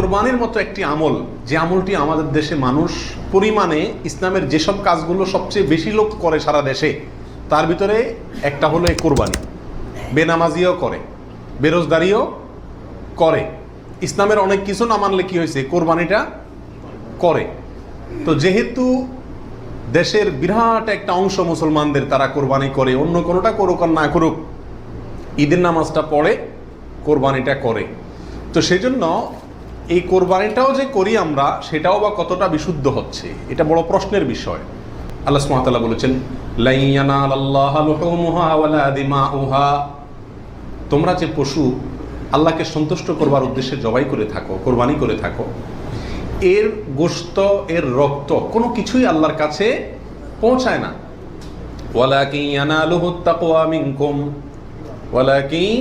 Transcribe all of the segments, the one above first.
কোরবানির মতো একটি আমল, যে আমলটি আমাদের দেশে মানুষ পরিমাণে ইসলামের যেসব কাজগুলো সবচেয়ে বেশি লোক করে সারা দেশে, তার ভিতরে একটা হলো এই কোরবানি। বেনামাজিও করে, বেরোজগারিও করে, ইসলামের অনেক কিছু না মানলে কি হয়েছে, কোরবানিটা করে। তো যেহেতু দেশের বিরাট একটা অংশ মুসলমানদের তারা কোরবানি করে, অন্য কোনোটা করুক আর না করুক, ঈদের নামাজটা পড়ে, কোরবানিটা করে। তো সেই জন্য এই কোরবানিটাও যে করি আমরা, সেটাও বা কতটা বিশুদ্ধ হচ্ছে, এটা বড় প্রশ্নের বিষয়। আল্লাহ সুবহানাহু ওয়া তাআলা বলেছেন, লা ইয়ানালাল্লাহু লুহুমুহা ওয়ালা দিমাউহা, তোমরা যে পশু আল্লাহকে সন্তুষ্ট করবার উদ্দেশ্যে জবাই করে থাকো, কোরবানি করে থাকো, এর গোশত, এর রক্ত কোনো কিছুই আল্লাহর কাছে পৌঁছায় না। ওয়ালাকিন ইয়ানালুহুত তাকওয়া মিনকুম, ওয়ালাকিন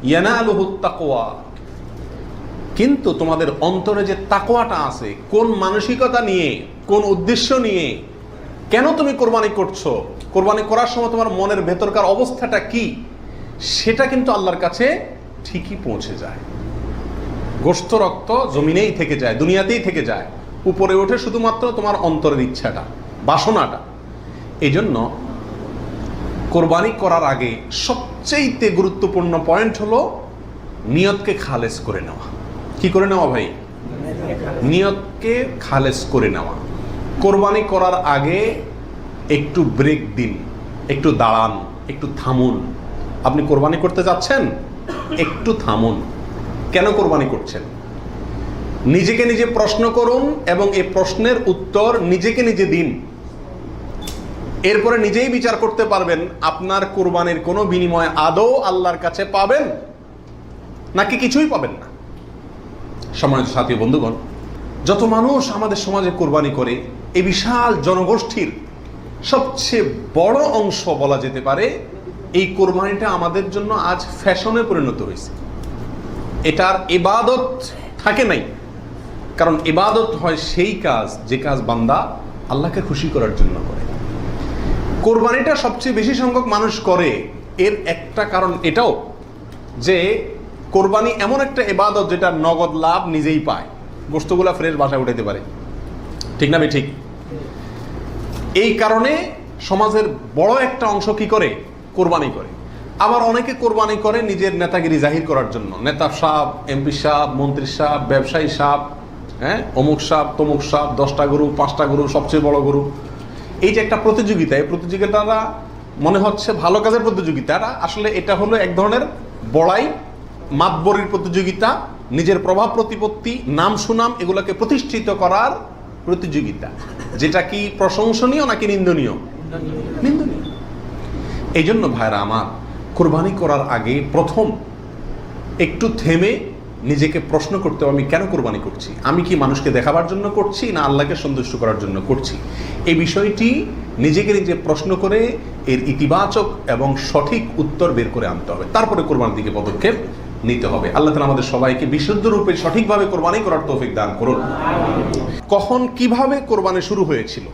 ইয়ানালুহুত তাকওয়া, কিন্তু তোমাদের অন্তরে যে তাকওয়াটা আছে, কোন মানসিকতা নিয়ে, কোন উদ্দেশ্য নিয়ে, কেন তুমি কোরবানি করছো, কোরবানি করার সময় তোমার মনের ভেতরকার অবস্থাটা কি, সেটা কিন্তু আল্লাহর কাছে ঠিকই পৌঁছে যায়। গোশত রক্ত জমিনেই থেকে যায়, দুনিয়াতেই থেকে যায়, উপরে ওঠে শুধুমাত্র তোমার অন্তরের ইচ্ছাটা, বাসনাটা। এই জন্য কোরবানি করার আগে সবচেয়ে গুরুত্বপূর্ণ পয়েন্ট হলো নিয়তকে খালেস করে নেওয়া। কি করে নেওয়া ভাই? নিয়তকে খালেস করে নেওয়া। কোরবানি করার আগে একটু ব্রেক দিন, একটু দাঁড়ান, একটু থামুন। আপনি কোরবানি করতে যাচ্ছেন, একটু থামুন। কেন কোরবানি করছেন? নিজেকে নিজে প্রশ্ন করুন এবং এই প্রশ্নের উত্তর নিজেকে নিজে দিন। এরপরে নিজেই বিচার করতে পারবেন আপনার কোরবানির কোনো বিনিময় আদৌ আল্লাহর কাছে পাবেন নাকি কিছুই পাবেন না। সম্মানিত সাথী বন্ধুগণ, যত মানুষ আমাদের সমাজে কোরবানি করে, এই বিশাল জনগোষ্ঠীর সবচেয়ে বড় অংশ বলা যেতে পারে, এই কোরবানিটা আমাদের জন্য আজ ফ্যাশনে পরিণত হয়েছে। এটার ইবাদত থাকে নাই। কারণ ইবাদত হয় সেই কাজ যে কাজ বান্দা আল্লাহকে খুশি করার জন্য করে। কোরবানিটা সবচেয়ে বেশি সংখ্যক মানুষ করে, এর একটা কারণ এটাও যে কোরবানি এমন একটা ইবাদত যেটা নগদ লাভ নিজেই পায়, গোশতগুলা ফ্রেশ বাসায় উঠাইতে পারে, ঠিক না ভাই? ঠিক। এই কারণে সমাজের বড় একটা অংশ কি করে? কোরবানি করে। আবার অনেকে কোরবানি করে নিজের নেতাগিরি জাহির করার জন্য। নেতা সাহেব, এমপি সাহেব, মন্ত্রী সাহেব, ব্যবসায়ী সাহেব, অমুক সাহেব, তমুক সাহেব, 10টা গরু, 5টা গরু, সবচেয়ে বড় গরু। এই যে একটা প্রতিযোগিতা, এই প্রতিযোগিতাটা মনে হচ্ছে ভালো কাজের প্রতিযোগিতা, আসলে এটা হলো এক ধরনের বড়াই, মাতবরির প্রতিযোগিতা, নিজের প্রভাব প্রতিপত্তি, নাম সুনাম এগুলোকে প্রতিষ্ঠিত করার প্রতিযোগিতা, যেটা কি প্রশংসনীয় নাকি নিন্দনীয়? নিন্দনীয়। এই জন্য ভাইরা আমার, কোরবানি করার আগে প্রথম একটু থেমে নিজেকে প্রশ্ন করতে হবে, আমি কেন কোরবানি করছি? আমি কি মানুষকে দেখাবার জন্য করছি না আল্লাহকে সন্তুষ্ট করার জন্য করছি? এই বিষয়টি নিজেকে নিজে প্রশ্ন করে এর ইতিবাচক এবং সঠিক উত্তর বের করে আনতে হবে, তারপরে কোরবানির দিকে পদক্ষেপ নিতে হবে। আল্লাহ তাআলা আমাদের সবাইকে বিশুদ্ধ রূপে সঠিকভাবে কোরবানি করার তৌফিক দান করুন। কখন কিভাবে কোরবানি শুরু হয়েছিল?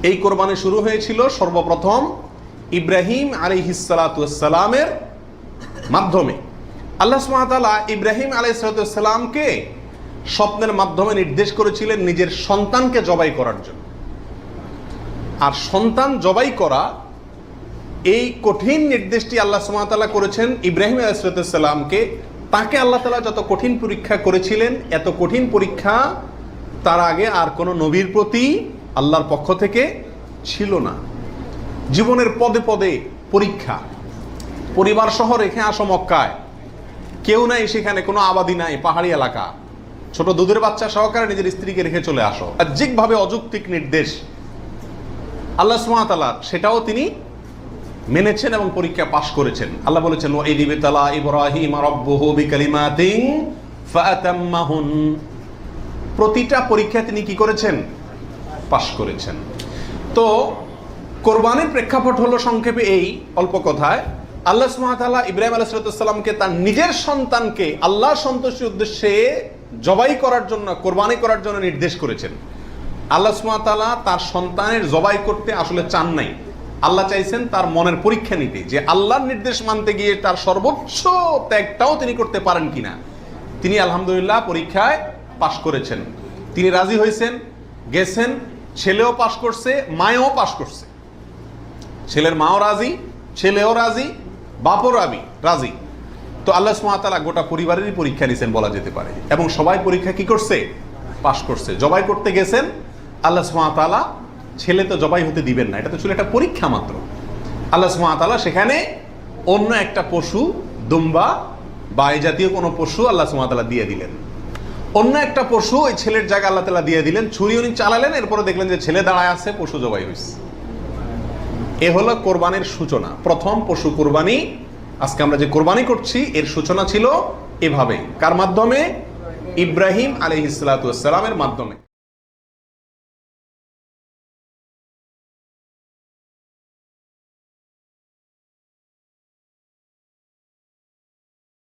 এই কোরবানি শুরু হয়েছিল সর্বপ্রথম ইব্রাহিম আলাইহিস সালাতু ওয়াস সালামের মাধ্যমে। আল্লাহ সুবহানাহু ওয়া তাআলা ইব্রাহিম আলাইহিস সালাতু ওয়াস সালামকে স্বপ্নের মাধ্যমে নির্দেশ করেছিলেন নিজের সন্তানকে জবাই করার জন্য। আর সন্তান জবাই করা, এই কঠিন নির্দেশটি আল্লাহ সুবহানাহু ওয়া তাআলা করেছেন ইব্রাহিম আলাইহিস সালাতু ওয়াস সালামকে। তাকে আল্লাহ তাআলা যত কঠিন পরীক্ষা করেছিলেন, এত কঠিন পরীক্ষা তার আগে আর কোনো নবীর প্রতি আল্লাহর পক্ষ থেকে ছিল না। জীবনের পদে পদে পরীক্ষা। পরিবার সহ রেখে আসো মক্কায়, কেউ নাই সেখানে, কোনো আবাদি নাই, পাহাড়ি এলাকা, ছোট দুধের বাচ্চা সহকারে নিজের স্ত্রীকে রেখে চলে আসো। বাহ্যিকভাবে অযৌক্তিক নির্দেশ আল্লাহ সুবহানাহু ওয়া তাআলা, সেটাও তিনি মেনেছেন এবং পরীক্ষা পাশ করেছেন। আল্লাহ বলেছেন, ওয়া ইয ইবতালা ইব্রাহিম রাব্বুহু বিকালিমাতিন ফাআতাম্মাহুন। প্রতিটা পরীক্ষা তিনি কি করেছেন? পাশ করেছেন। তো কোরবানির প্রেক্ষাপট হলো সংক্ষেপে এই, অল্প কথায়, আল্লাহ সুবহানাহু ওয়া তাআলা ইব্রাহিম আলাইহিস সালামকে তার নিজের সন্তানকে আল্লাহ সন্তুষ্টির উদ্দেশ্যে জবাই করার জন্য, কোরবানি করার জন্য নির্দেশ করেছেন। আল্লাহ সুবহানাহু ওয়া তাআলা তার সন্তানের জবাই করতে আসলে চান নাই। আল্লাহ চাইছেন তার মনের পরীক্ষা নিতে, যে আল্লাহর নির্দেশ মানতে গিয়ে তার সর্বোচ্চ ত্যাগটাও তিনি করতে পারেন কিনা। তিনি আলহামদুলিল্লাহ পরীক্ষায় পাশ করেছেন, তিনি রাজি হয়েছেন, গেছেন, ছেলেও পাশ করছে, মায়েও পাশ করছে, ছেলের মাও রাজি, ছেলেও রাজি, বাপও রাজি। তো আল্লাহ সুবহানাহু ওয়া তাআলা গোটা পরিবারেরই পরীক্ষা নিছেন বলা যেতে পারে, এবং সবাই পরীক্ষা কি করছে? পাশ করছে। জবাই করতে গেছেন, আল্লাহ সুবহানাহু ওয়া তাআলা, ছেলে তো জবাই হতে দিবেন না, এটা তো ছিল একটা পরীক্ষা মাত্র, আল্লাহ সুবহানাহু ওয়া তাআলা সেখানে অন্য একটা পশু, দুম্বা বা এই জাতীয় কোনো পশু আল্লাহ সুবহানাহু ওয়া তাআলা দিয়ে দিলেন। অন্য একটা পশু ওই ছেলের জায়গা আল্লাহ তাআলা দিয়ে দিলেন, ছুরি উনি চালালেন, এরপরে দেখলেন যে ছেলে দাঁড়ায় আছে, পশু জবাই হয়েছে। এ হলো কোরবানির সূচনা, প্রথম পশু কোরবানি। আজকে আমরা যে কোরবানি করছি এর সূচনা ছিল এভাবে, কার মাধ্যমে? ইব্রাহিম আলাইহিস সালাতু ওয়াস সালামের মাধ্যমে।